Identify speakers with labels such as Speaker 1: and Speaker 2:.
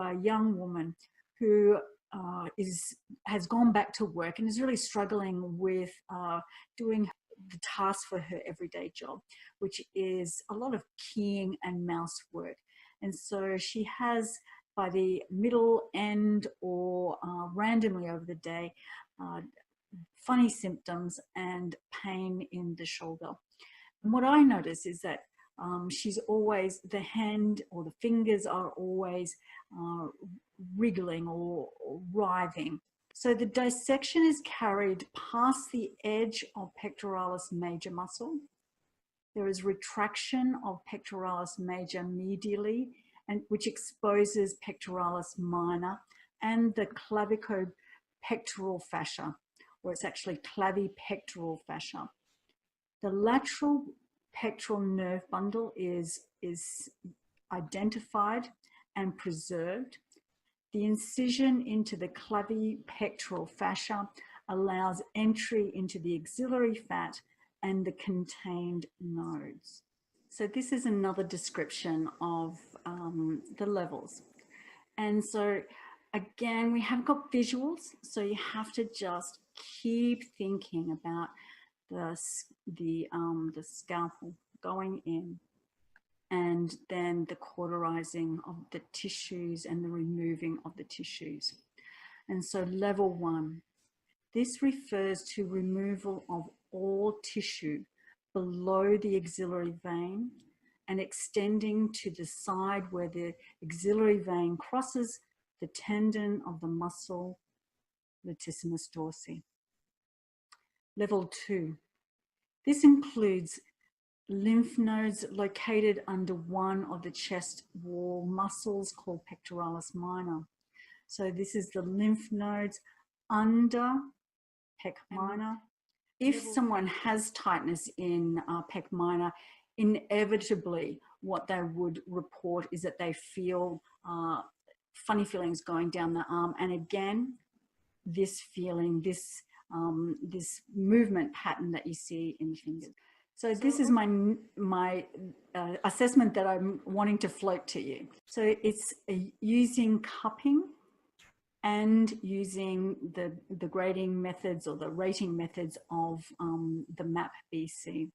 Speaker 1: a young woman who has gone back to work and is really struggling with doing the task for her everyday job, which is a lot of keying and mouse work. And so she has, by the middle end or randomly over the day, funny symptoms and pain in the shoulder. And what I notice is that she's always, the hand or the fingers are always wriggling or writhing. So the dissection is carried past the edge of pectoralis major muscle. There is retraction of pectoralis major medially, and which exposes pectoralis minor and the clavicopectoral fascia, or it's actually clavipectoral fascia. The lateral pectoral nerve bundle is identified and preserved. The incision into the clavipectoral fascia allows entry into the axillary fat and the contained nodes. So this is another description of the levels. And so again, we have got visuals, so you have to just keep thinking about the scalpel going in, and then the cauterizing of the tissues and the removing of the tissues. And so level 1, this refers to removal of all tissue below the axillary vein and extending to the side where the axillary vein crosses the tendon of the muscle latissimus dorsi. Level 2, this includes lymph nodes located under one of the chest wall muscles called pectoralis minor. So this is the lymph nodes under pec minor. If someone has tightness in pec minor, inevitably what they would report is that they feel funny feelings going down the arm. And again, this feeling, this movement pattern that you see in the fingers. So this is my assessment that I'm wanting to float to you. So it's using cupping and using the grading methods or the rating methods of the MAP BC.